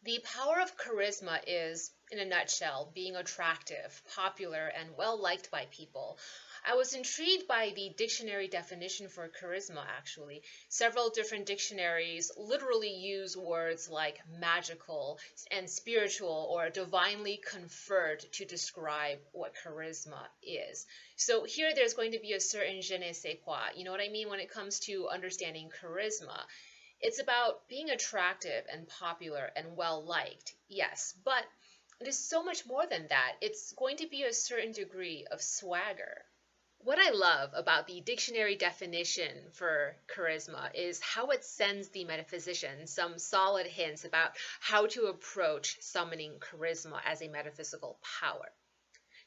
The power of charisma is, in a nutshell, being attractive, popular, and well-liked by people. I was intrigued by the dictionary definition for charisma, actually. Several different dictionaries literally use words like magical and spiritual or divinely conferred to describe what charisma is. So here there's going to be a certain je ne sais quoi, you know what I mean, when it comes to understanding charisma. It's about being attractive and popular and well-liked, yes, but it is so much more than that. It's going to be a certain degree of swagger. What I love about the dictionary definition for charisma is how it sends the metaphysician some solid hints about how to approach summoning charisma as a metaphysical power.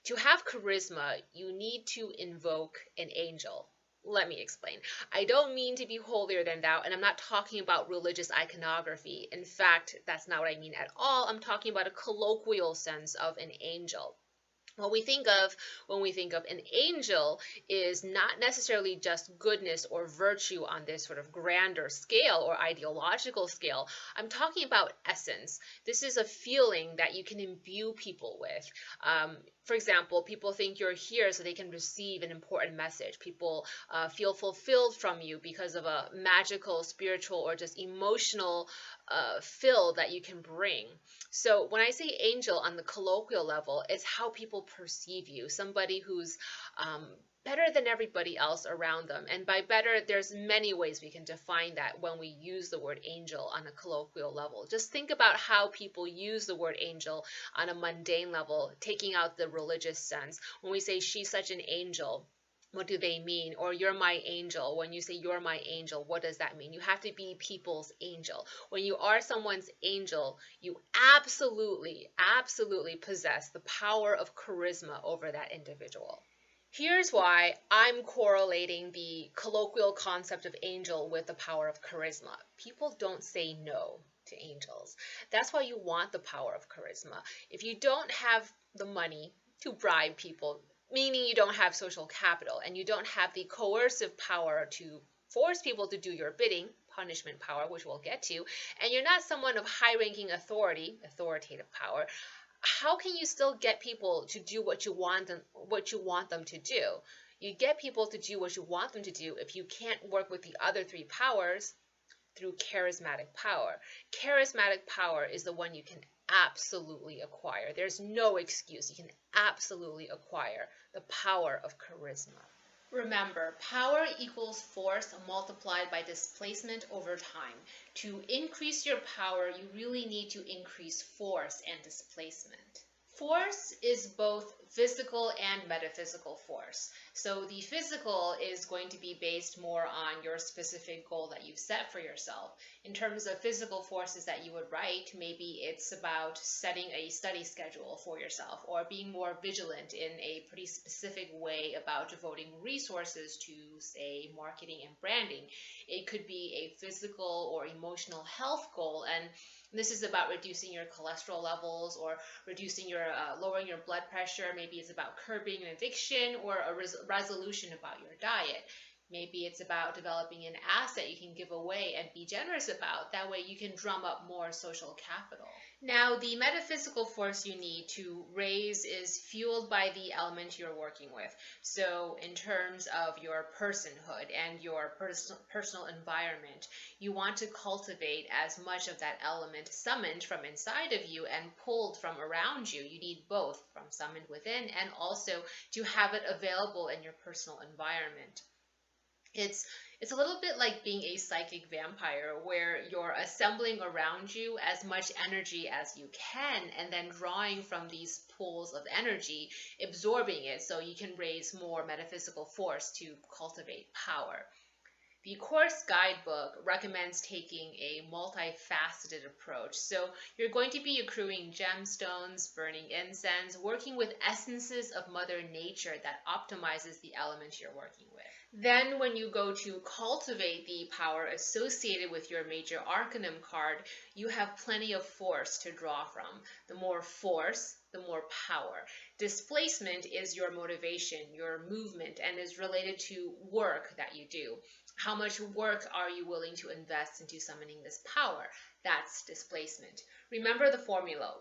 To have charisma, you need to invoke an angel. Let me explain. I don't mean to be holier than thou, and I'm not talking about religious iconography. In fact, that's not what I mean at all. I'm talking about a colloquial sense of an angel. What we think of when we think of an angel is not necessarily just goodness or virtue on this sort of grander scale or ideological scale. I'm talking about essence. This is a feeling that you can imbue people with. For example, people think you're here so they can receive an important message. People feel fulfilled from you because of a magical, spiritual, or just emotional fill that you can bring. So when I say angel on the colloquial level, it's how people perceive you, somebody who's better than everybody else around them. And by better, there's many ways we can define that when we use the word angel on a colloquial level. Just think about how people use the word angel on a mundane level, taking out the religious sense. When we say she's such an angel, what do they mean? Or you're my angel. When you say you're my angel, what does that mean? You have to be people's angel. When you are someone's angel, you absolutely possess the power of charisma over that individual. Here's why I'm correlating the colloquial concept of angel with the power of charisma. People don't say no to angels. That's why you want the power of charisma. If you don't have the money to bribe people, meaning you don't have social capital and you don't have the coercive power to force people to do your bidding, punishment power, which we'll get to, and you're not someone of high-ranking authority, authoritative power, how can you still get people to do what you want them to do? You get people to do what you want them to do if you can't work with the other three powers through charismatic power. Charismatic power is the one you can absolutely acquire. There's no excuse. You can absolutely acquire the power of charisma. Remember, power equals force multiplied by displacement over time. To increase your power, you really need to increase force and displacement. Force is both physical and metaphysical force. So the physical is going to be based more on your specific goal that you've set for yourself. In terms of physical forces that you would write, maybe it's about setting a study schedule for yourself or being more vigilant in a pretty specific way about devoting resources to, say, marketing and branding. It could be a physical or emotional health goal, and this is about reducing your cholesterol levels or reducing your lowering your blood pressure. Maybe it's about curbing an addiction or a resolution about your diet. Maybe it's about developing an asset you can give away and be generous about. That way you can drum up more social capital. Now, the metaphysical force you need to raise is fueled by the element you're working with. So in terms of your personhood and your personal environment, you want to cultivate as much of that element summoned from inside of you and pulled from around you. You need both, from summoned within and also to have it available in your personal environment. It's a little bit like being a psychic vampire, where you're assembling around you as much energy as you can and then drawing from these pools of energy, absorbing it so you can raise more metaphysical force to cultivate power. The course guidebook recommends taking a multifaceted approach. So you're going to be accruing gemstones, burning incense, working with essences of Mother Nature that optimizes the element you're working with. Then when you go to cultivate the power associated with your major arcanum card, you have plenty of force to draw from. The more force, the more power. Displacement is your motivation, your movement, and is related to work that you do. How much work are you willing to invest into summoning this power? That's displacement. Remember the formula.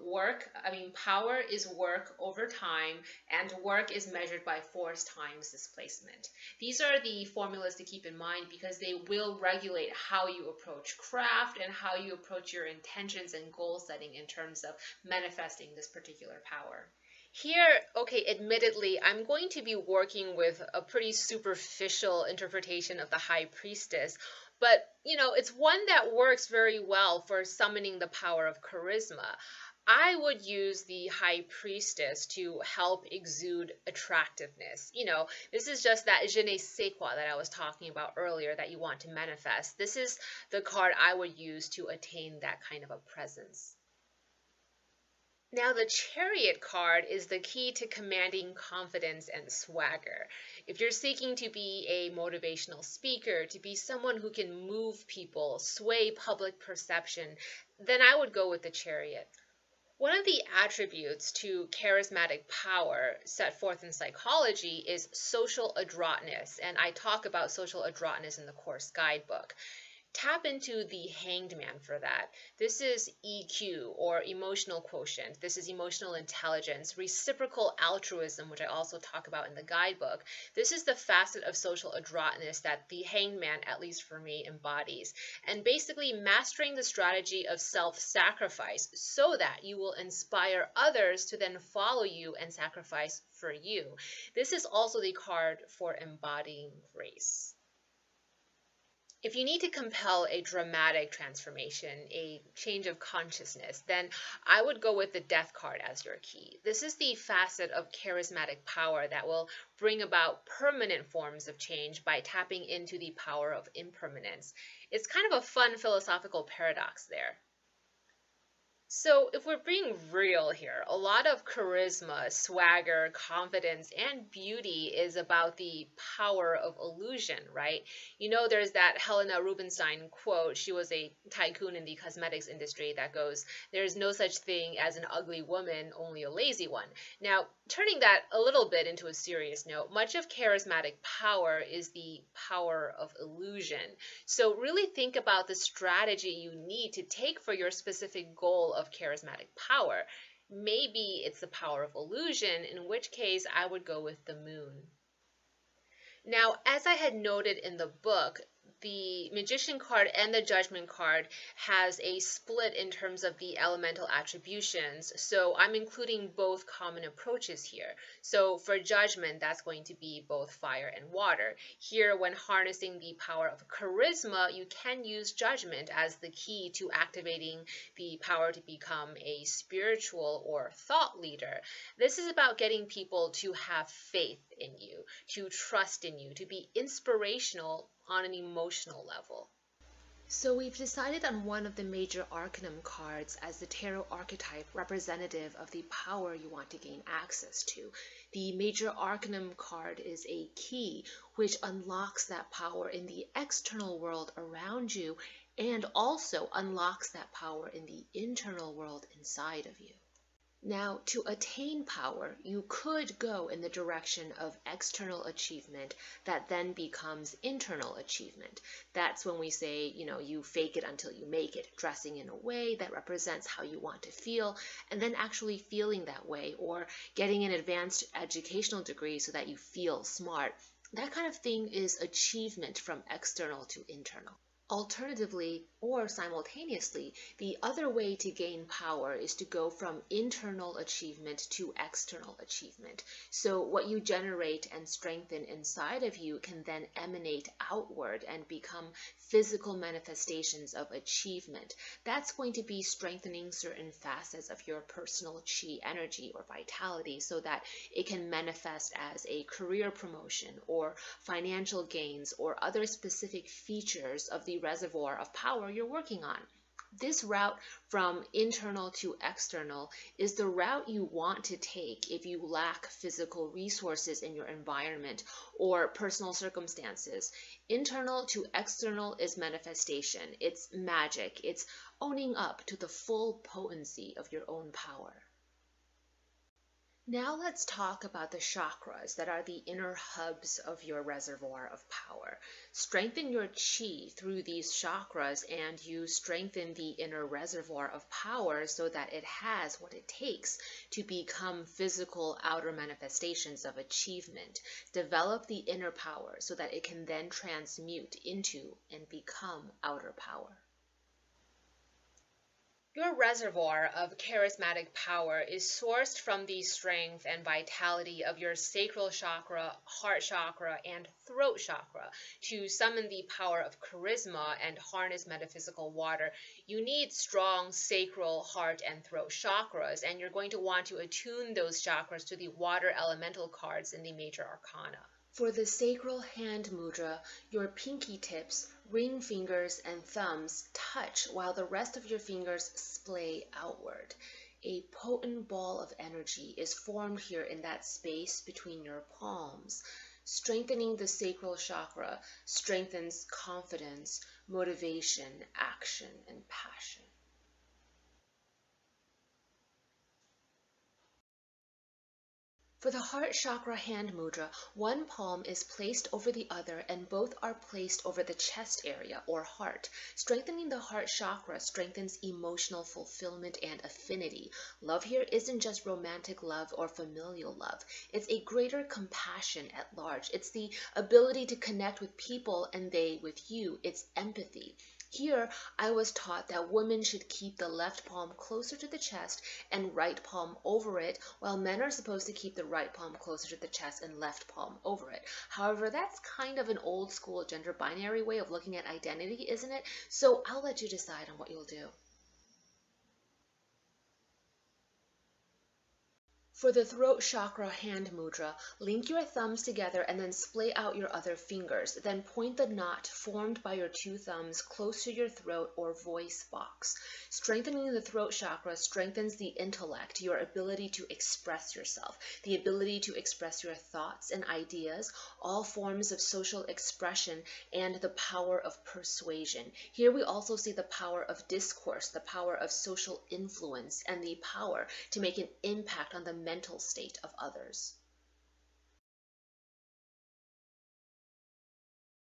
Power is work over time, and work is measured by force times displacement. These are the formulas to keep in mind because they will regulate how you approach craft and how you approach your intentions and goal setting in terms of manifesting this particular power. Here, okay, admittedly, I'm going to be working with a pretty superficial interpretation of the High Priestess, but, it's one that works very well for summoning the power of charisma. I would use the High Priestess to help exude attractiveness. This is just that je ne sais quoi that I was talking about earlier that you want to manifest. This is the card I would use to attain that kind of a presence. Now, the Chariot card is the key to commanding confidence and swagger. If you're seeking to be a motivational speaker, to be someone who can move people, sway public perception, then I would go with the Chariot. One of the attributes to charismatic power set forth in psychology is social adroitness, and I talk about social adroitness in the course guidebook. Tap into the Hanged Man for that. This is EQ, or emotional quotient. This is emotional intelligence, reciprocal altruism, which I also talk about in the guidebook. This is the facet of social adroitness that the Hanged Man, at least for me, embodies. And basically mastering the strategy of self-sacrifice so that you will inspire others to then follow you and sacrifice for you. This is also the card for embodying grace. If you need to compel a dramatic transformation, a change of consciousness, then I would go with the Death card as your key. This is the facet of charismatic power that will bring about permanent forms of change by tapping into the power of impermanence. It's kind of a fun philosophical paradox there. So if we're being real here, a lot of charisma, swagger, confidence, and beauty is about the power of illusion, right? There's that Helena Rubinstein quote. She was a tycoon in the cosmetics industry that goes, "There's no such thing as an ugly woman, only a lazy one." Now, turning that a little bit into a serious note, much of charismatic power is the power of illusion. So really think about the strategy you need to take for your specific goal of charismatic power. Maybe it's the power of illusion, in which case I would go with the Moon. Now, as I had noted in the book, the Magician card and the Judgment card has a split in terms of the elemental attributions, so I'm including both common approaches here. So for Judgment, that's going to be both fire and water. Here, when harnessing the power of charisma, you can use Judgment as the key to activating the power to become a spiritual or thought leader. This is about getting people to have faith in you, to trust in you, to be inspirational on an emotional level. So we've decided on one of the major arcanum cards as the tarot archetype representative of the power you want to gain access to. The major arcanum card is a key which unlocks that power in the external world around you and also unlocks that power in the internal world inside of you. Now, to attain power, you could go in the direction of external achievement that then becomes internal achievement. That's when we say, you fake it until you make it, dressing in a way that represents how you want to feel, and then actually feeling that way, or getting an advanced educational degree so that you feel smart. That kind of thing is achievement from external to internal. Alternatively, or simultaneously, the other way to gain power is to go from internal achievement to external achievement. So what you generate and strengthen inside of you can then emanate outward and become physical manifestations of achievement. That's going to be strengthening certain facets of your personal chi energy or vitality so that it can manifest as a career promotion or financial gains or other specific features of the reservoir of power you're working on. This route from internal to external is the route you want to take if you lack physical resources in your environment or personal circumstances. Internal to external is manifestation. It's magic. It's owning up to the full potency of your own power. Now let's talk about the chakras that are the inner hubs of your reservoir of power. Strengthen your chi through these chakras and you strengthen the inner reservoir of power so that it has what it takes to become physical outer manifestations of achievement. Develop the inner power so that it can then transmute into and become outer power. Your reservoir of charismatic power is sourced from the strength and vitality of your sacral chakra, heart chakra, and throat chakra. To summon the power of charisma and harness metaphysical water, you need strong sacral, heart, and throat chakras, and you're going to want to attune those chakras to the water elemental cards in the major arcana. For the sacral hand mudra, your pinky tips, ring fingers, and thumbs touch while the rest of your fingers splay outward. A potent ball of energy is formed here in that space between your palms. Strengthening the sacral chakra strengthens confidence, motivation, action, and passion. For the heart chakra hand mudra, one palm is placed over the other and both are placed over the chest area or heart. Strengthening the heart chakra strengthens emotional fulfillment and affinity. Love here isn't just romantic love or familial love. It's a greater compassion at large. It's the ability to connect with people and they with you. It's empathy. Here, I was taught that women should keep the left palm closer to the chest and right palm over it, while men are supposed to keep the right palm closer to the chest and left palm over it. However, that's kind of an old school gender binary way of looking at identity, isn't it? So I'll let you decide on what you'll do. For the throat chakra hand mudra, link your thumbs together and then splay out your other fingers. Then point the knot formed by your two thumbs close to your throat or voice box. Strengthening the throat chakra strengthens the intellect, your ability to express yourself, the ability to express your thoughts and ideas, all forms of social expression, and the power of persuasion. Here we also see the power of discourse, the power of social influence, and the power to make an impact on the mental state of others.